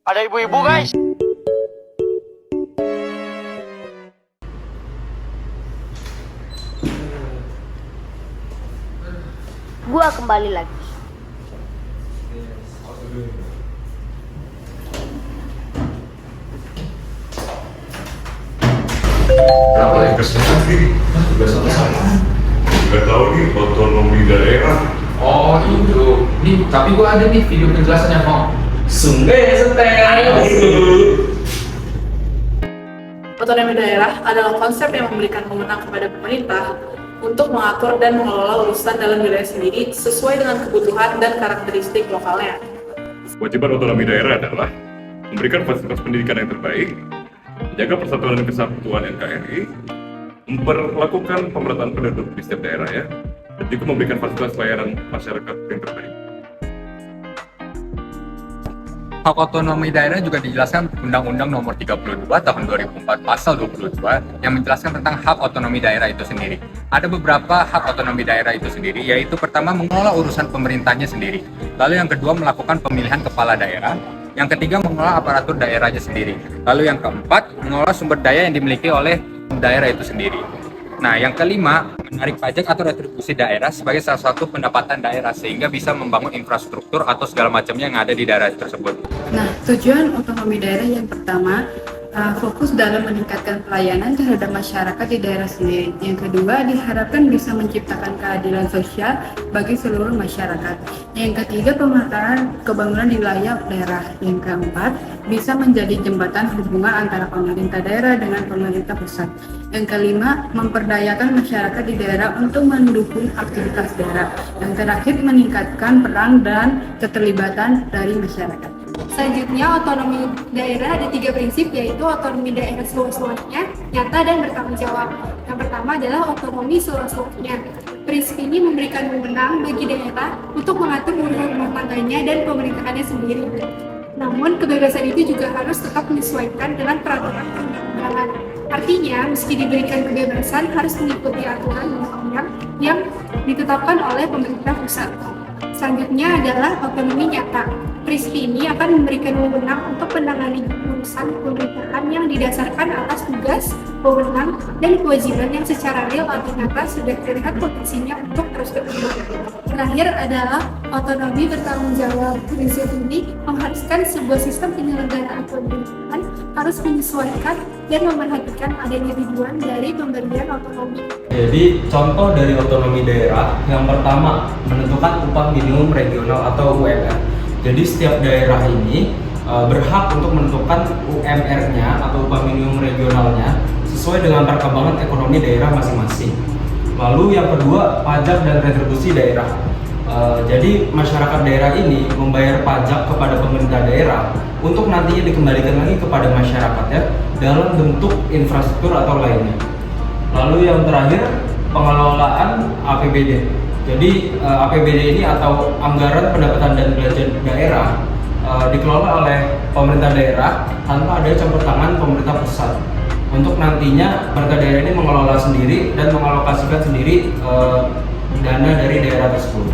Ada ibu-ibu guys. Gua kembali lagi. Kenapa yang kesempatan diri? Tugas apa saya? Gak tahu nih, otonomi daerah. Oh itu, nih tapi gua ada nih video penjelasannya kok. Sungguh setel. Otonomi daerah adalah konsep yang memberikan wewenang kepada pemerintah untuk mengatur dan mengelola urusan dalam wilayah sendiri sesuai dengan kebutuhan dan karakteristik lokalnya. Kewajiban otonomi daerah adalah memberikan fasilitas pendidikan yang terbaik, menjaga persatuan dan kesatuan NKRI, memperlakukan pemerataan penduduk di setiap daerah ya, dan juga memberikan fasilitas layanan masyarakat yang terbaik. Hak otonomi daerah juga dijelaskan Undang-Undang Nomor 32 Tahun 2004 Pasal 22 yang menjelaskan tentang hak otonomi daerah itu sendiri. Ada beberapa hak otonomi daerah itu sendiri, yaitu pertama mengelola urusan pemerintahnya sendiri, lalu yang kedua melakukan pemilihan kepala daerah, yang ketiga mengelola aparatur daerahnya sendiri, lalu yang keempat mengelola sumber daya yang dimiliki oleh daerah itu sendiri. Nah, yang kelima, menarik pajak atau retribusi daerah sebagai salah satu pendapatan daerah sehingga bisa membangun infrastruktur atau segala macamnya yang ada di daerah tersebut. Nah, tujuan otonomi daerah yang pertama fokus dalam meningkatkan pelayanan terhadap masyarakat di daerah sendiri. Yang kedua, diharapkan bisa menciptakan keadilan sosial bagi seluruh masyarakat. Yang ketiga, pemerataan kebangunan di wilayah daerah. Yang keempat, bisa menjadi jembatan hubungan antara pemerintah daerah dengan pemerintah pusat. Yang kelima, memperdayakan masyarakat di daerah untuk mendukung aktivitas daerah. Yang terakhir, meningkatkan peran dan keterlibatan dari masyarakat. Selanjutnya, otonomi daerah ada 3 prinsip, yaitu otonomi daerah seluas-luasnya, nyata, dan bertanggung jawab. Yang pertama adalah otonomi seluas-luasnya. Prinsip ini memberikan wewenang bagi daerah untuk mengatur urusan rumah tangganya dan pemerintahannya sendiri. Namun, kebebasan itu juga harus tetap menyesuaikan dengan peraturan perundang-undangan. Artinya, meski diberikan kebebasan, harus mengikuti aturan undang-undang yang ditetapkan oleh pemerintah pusat. Selanjutnya adalah otonomi nyata. Prinsip ini akan memberikan wewenang untuk menangani urusan pemerintahan yang didasarkan atas tugas, wewenang, dan kewajiban yang secara real atau nyata sudah terlihat potensinya untuk terus berkembang. Terakhir adalah otonomi bertanggung jawab. Prinsip ini mengharuskan sebuah sistem penyelenggaraan pemerintahan harus menyesuaikan dan memerhatikan adanya tujuan dari pemberian otonomi. Jadi contoh dari otonomi daerah yang pertama menentukan upah minimum regional atau UMR. Jadi setiap daerah ini berhak untuk menentukan UMR-nya atau upah minimum regionalnya sesuai dengan perkembangan ekonomi daerah masing-masing. Lalu yang kedua, pajak dan retribusi daerah. Jadi masyarakat daerah ini membayar pajak kepada pemerintah daerah untuk nantinya dikembalikan lagi kepada masyarakatnya dalam bentuk infrastruktur atau lainnya. Lalu yang terakhir, pengelolaan APBD. Jadi APBD ini atau anggaran pendapatan dan belanja daerah dikelola oleh pemerintah daerah tanpa ada campur tangan pemerintah pusat. Untuk nantinya pemerintah daerah ini mengelola sendiri dan mengalokasikan sendiri dana dari daerah tersebut.